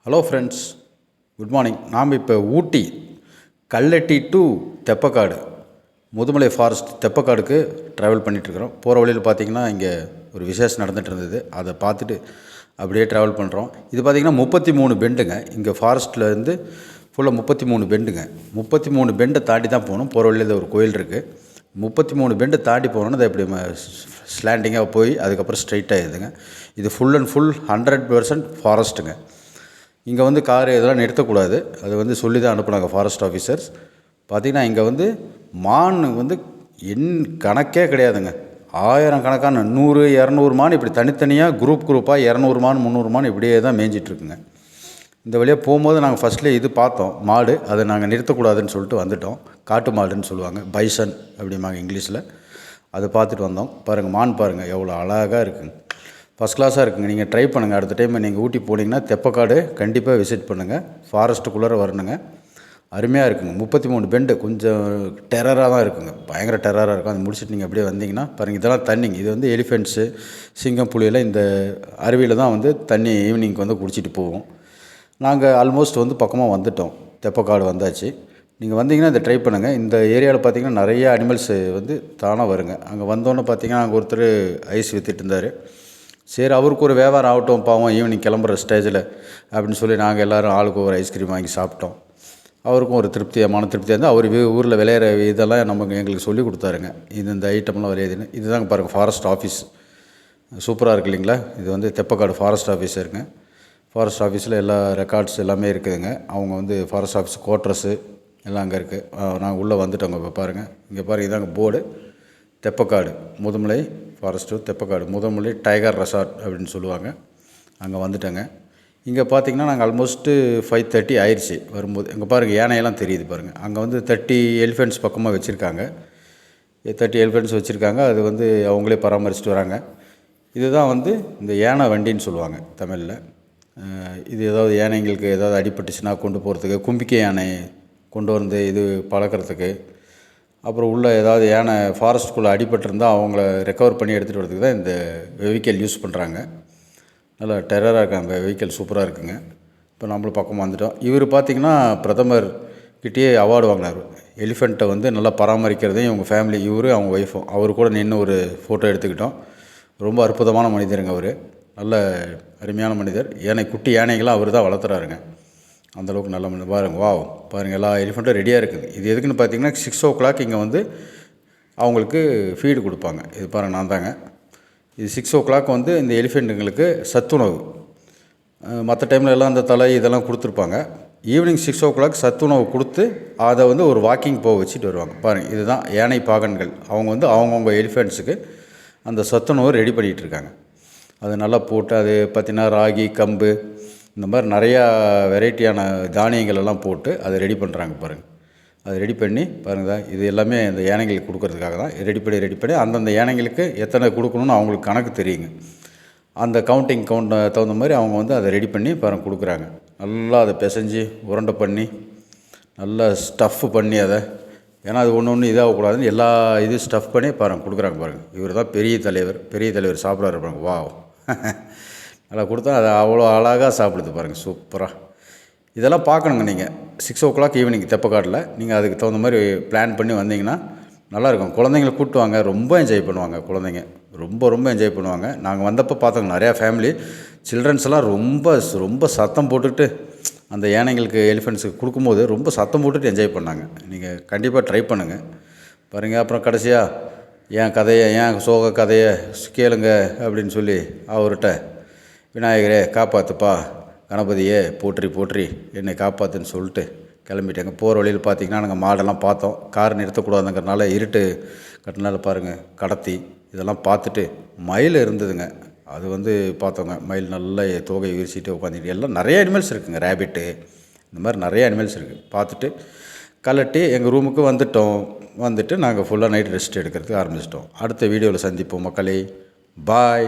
Hello friends, good morning. நாம் இப்போ Ooty Kallatti to Theppakadu Mudumalai forest தெப்பக்காடுக்கு ட்ராவல் பண்ணிகிட்ருக்குறோம். போகிற வழியில் பார்த்திங்கன்னா இங்கே ஒரு விசேஷம் நடந்துகிட்டு இருந்தது. அதை பார்த்துட்டு அப்படியே ட்ராவல் பண்ணுறோம். இது பார்த்திங்கன்னா 33 பெண்டுங்க. இங்கே ஃபாரஸ்ட்லேருந்து ஃபுல்லாக 33 பெண்டுங்க. 33 பெண்டை தாண்டி தான் போகணும். போகிற வழியில் ஒரு கோயில் இருக்குது. 33 பெண்டை தாண்டி போகணுன்னு அதை இப்படி ஸ்லாண்டிங்காக போய் அதுக்கப்புறம் ஸ்ட்ரைட்டாக ஆகிடுதுங்க. இது ஃபுல் அண்ட் ஃபுல் 100% ஃபாரஸ்ட்டுங்க. இங்கே வந்து கார் இதெல்லாம் நிறுத்தக்கூடாது. அது வந்து சொல்லி தான் அனுப்புனாங்க ஃபாரஸ்ட் ஆஃபீஸர்ஸ். பார்த்திங்கன்னா இங்கே வந்து மான் வந்து கணக்கே கிடையாதுங்க. 1000 கணக்கான 100 200 மான் இப்படி தனித்தனியாக குரூப்பாக 200 மான் 300 மான் இப்படியே தான் மேய்ஞ்சிட்ருக்குங்க. இந்த வழியாக போகும்போது நாங்கள் ஃபஸ்ட்லேயே இது பார்த்தோம், மாடு. அதை நாங்கள் நிறுத்தக்கூடாதுன்னு சொல்லிட்டு வந்துவிட்டோம். காட்டு மாடுன்னு சொல்லுவாங்க, பைசன் அப்படிம்பாங்க இங்கிலீஷில். அதை பார்த்துட்டு வந்தோம். பாருங்கள், மான் பாருங்கள் எவ்வளோ அழகாக இருக்குங்க. ஃபஸ்ட் கிளாஸாக இருக்குங்க. நீங்கள் ட்ரை பண்ணுங்கள். அடுத்த டைம் நீங்கள் ஊட்டி போனீங்கன்னா தெப்பக்காடு கண்டிப்பாக விசிட் பண்ணுங்கள். ஃபாரஸ்ட்டுக்குள்ளே வரணுங்க. அருமையாக இருக்குங்க. 33 பெண்டு கொஞ்சம் டெரராக தான் இருக்குங்க. பயங்கர டெரராக இருக்கும். அதை முடிச்சுட்டு நீங்கள் அப்படியே வந்தீங்கன்னா பாருங்கள், இதெல்லாம் தண்ணிங்க. இது வந்து எலிஃபெண்ட்ஸு, சிங்கம், புலியெல்லாம் இந்த அருவியில் தான் வந்து தண்ணி ஈவினிங்க்கு வந்து குடிச்சிட்டு போவோம். நாங்கள் ஆல்மோஸ்ட் வந்து பக்கமாக வந்துவிட்டோம். தெப்பக்காடு வந்தாச்சு. நீங்கள் வந்தீங்கன்னா இதை ட்ரை பண்ணுங்கள். இந்த ஏரியாவில் பார்த்திங்கன்னா நிறைய அனிமல்ஸு வந்து தானாக வருங்க. அங்கே வந்தோன்னே பார்த்திங்கன்னா அங்கே ஒருத்தர் ஐஸ் விற்றுட்டு இருந்தார். சரி, அவருக்கு ஒரு வியாபாரம் ஆகட்டும், பாவம் ஈவினிங் கிளம்புற ஸ்டேஜில் அப்படின்னு சொல்லி நாங்கள் எல்லோரும் ஆளுக்கு ஒரு ஐஸ்கிரீம் வாங்கி சாப்பிட்டோம். அவருக்கும் ஒரு மன திருப்தியாக இருந்தால் அவர் ஊரில் விளையிற இதெல்லாம் எங்களுக்கு சொல்லி கொடுத்தாருங்க. இந்த ஐட்டம்லாம் விளையாதுன்னு. இதுதாங்க பாருங்கள் ஃபாரஸ்ட் ஆஃபீஸ். சூப்பராக இருக்கு இல்லைங்களா? இது வந்து தெப்பக்காடு ஃபாரஸ்ட் ஆஃபீஸருங்க. ஃபாரஸ்ட் ஆஃபீஸில் எல்லா ரெக்கார்ட்ஸ் எல்லாமே இருக்குதுங்க. அவங்க வந்து ஃபாரஸ்ட் ஆஃபீஸ் குவார்ட்டர்ஸு எல்லாம் அங்கே இருக்குது. நாங்கள் உள்ளே வந்துட்டோங்க. இப்போ பாருங்கள், இங்கே பாருங்கள், இதாங்க board. Theppakadu Mudumalai forest Theppakadu Mudumalai tiger resort அப்படின்னு சொல்லுவாங்க. அங்கே வந்துட்டேங்க. இங்கே பார்த்திங்கன்னா நாங்கள் ஆல்மோஸ்ட்டு 5:30 ஆயிடுச்சு வரும்போது. இங்கே பாருங்கள், யானையெல்லாம் தெரியுது பாருங்கள். அங்கே வந்து 30 எலிஃபெண்ட்ஸ் பக்கமாக வச்சுருக்காங்க. 30 எலிஃபெண்ட்ஸ் வச்சுருக்காங்க. அது வந்து அவங்களே பராமரிச்சுட்டு வராங்க. இதுதான் வந்து இந்த யானை வண்டின்னு சொல்லுவாங்க தமிழில். இது ஏதாவது யானைங்களுக்கு ஏதாவது அடிபட்டுச்சுன்னா கொண்டு போகிறதுக்கு, கும்பிக்கை யானை கொண்டு வந்து இது பழக்கிறதுக்கு, அப்புறம் உள்ள ஏதாவது யானை ஃபாரஸ்ட்டுக்குள்ளே அடிபட்டிருந்தால் அவங்கள ரெக்கவர் பண்ணி எடுத்துகிட்டு வரதுக்கு தான் இந்த வெஹிக்கிள் யூஸ் பண்ணுறாங்க. நல்லா டெரராக இருக்காங்க. வெஹிக்கிள் சூப்பராக இருக்குங்க. இப்போ நம்மளும் பக்கம் வந்துட்டோம். இவர் பார்த்திங்கன்னா பிரதமர் கிட்டேயே அவார்டு வாங்கினார். எலிஃபெண்ட்டை வந்து நல்லா பராமரிக்கிறதையும் இவங்க ஃபேமிலி, இவர் அவங்க ஒய்ஃபும் அவர் கூட நின்று ஒரு ஃபோட்டோ எடுத்துக்கிட்டோம். ரொம்ப அற்புதமான மனிதருங்க அவர். நல்ல அருமையான மனிதர். குட்டி யானைகளாம் அவர் தான் வளர்த்துறாருங்க. அந்தளவுக்கு நல்ல மனிதர். பாருங்கள், பாருங்கள், எல்லா எலிஃபெண்ட்டும் ரெடியாக இருக்குது. இது எதுக்குன்னு பார்த்தீங்கன்னா 6 o'clock இங்கே வந்து அவங்களுக்கு ஃபீடு கொடுப்பாங்க. இது பாருங்கள், நான் தாங்க. இது 6 o'clock வந்து இந்த எலிஃபெண்ட்டுங்களுக்கு சத்துணவு. மற்ற டைமில் எல்லாம் அந்த தலை இதெல்லாம் கொடுத்துருப்பாங்க. ஈவினிங் 6 o'clock சத்துணவு கொடுத்து அதை வந்து ஒரு வாக்கிங் போக வச்சுட்டு வருவாங்க. பாருங்கள், இதுதான் யானை பாகன்கள். அவங்க வந்து அவங்கவுங்க எலிஃபெண்ட்ஸுக்கு அந்த சத்துணவு ரெடி பண்ணிகிட்ருக்காங்க. அது நல்லா போட்டு அது பார்த்திங்கன்னா ராகி, கம்பு, இந்த மாதிரி நிறையா வெரைட்டியான தானியங்கள் எல்லாம் போட்டு அதை ரெடி பண்ணுறாங்க பாருங்கள். அதை ரெடி பண்ணி பாருங்கள், இது எல்லாமே அந்த யானைகளுக்கு கொடுக்கறதுக்காக தான் ரெடி பண்ணி அந்தந்த யானைங்களுக்கு எத்தனை கொடுக்கணுன்னு அவங்களுக்கு கணக்கு தெரியுங்க. அந்த கவுண்ட் தகுந்த மாதிரி அவங்க வந்து அதை ரெடி பண்ணி பாருங்கள் கொடுக்குறாங்க. நல்லா அதை பிசைஞ்சு உருண்டை பண்ணி நல்லா ஸ்டஃப் பண்ணி அதை, ஏன்னா அது ஒன்று இதாகக்கூடாதுன்னு எல்லா இது ஸ்டஃப் பண்ணி பாருங்கள் கொடுக்குறாங்க பாருங்கள். இவர் தான் பெரிய தலைவர் சாப்பிட்றாரு பாருங்கள். நல்லா கொடுத்தா அது அவ்வளோ அழகாக சாப்பிடுது பாருங்கள், சூப்பராக. இதெல்லாம் பார்க்கணுங்க. நீங்கள் 6 o'clock ஈவினிங் தெப்பக்காட்டில் நீங்கள் அதுக்கு தகுந்த மாதிரி பிளான் பண்ணி வந்தீங்கன்னா நல்லாயிருக்கும். குழந்தைங்கள கூப்பிட்டு வாங்க, ரொம்ப என்ஜாய் பண்ணுவாங்க குழந்தைங்க. ரொம்ப என்ஜாய் பண்ணுவாங்க. நாங்கள் வந்தப்போ பார்த்தோங்க நிறையா ஃபேமிலி சில்ட்ரன்ஸ் எல்லாம் ரொம்ப சத்தம் போட்டுட்டு அந்த யானைங்களுக்கு எலிஃபெண்ட்ஸுக்கு கொடுக்கும்போது ரொம்ப சத்தம் போட்டுட்டு என்ஜாய் பண்ணாங்க. நீங்கள் கண்டிப்பாக ட்ரை பண்ணுங்கள் பாருங்கள். அப்புறம் கடைசியாக என் சோக கதையை கேளுங்க அப்படின்னு சொல்லி அவர்கிட்ட, விநாயகரே காப்பாற்றுப்பா, கணபதியே போற்றி என்னை காப்பாற்றுன்னு சொல்லிட்டு கிளம்பிட்டாங்க. போகிற வழியில் பார்த்திங்கன்னா நாங்கள் மாடெல்லாம் பார்த்தோம். கார் நிறுத்தக்கூடாதுங்கிறனால இருட்டு கட்டினால பாருங்கள் கடத்தி இதெல்லாம் பார்த்துட்டு மயில் இருந்ததுங்க. அது வந்து பார்த்தோங்க. மயில் நல்ல தோகை விரிச்சிட்டு உட்காந்துட்டு எல்லாம் நிறைய அனிமல்ஸ் இருக்குதுங்க. ரேபிட்டு, இந்த மாதிரி நிறைய அனிமல்ஸ் இருக்குது. பார்த்துட்டு கலட்டி எங்கள் ரூமுக்கு வந்துட்டு நாங்கள் ஃபுல்லாக நைட் ரெஸ்ட் எடுக்கிறதுக்கு ஆரம்பிச்சிட்டோம். அடுத்த வீடியோவில் சந்திப்போம் மக்களே. பாய்.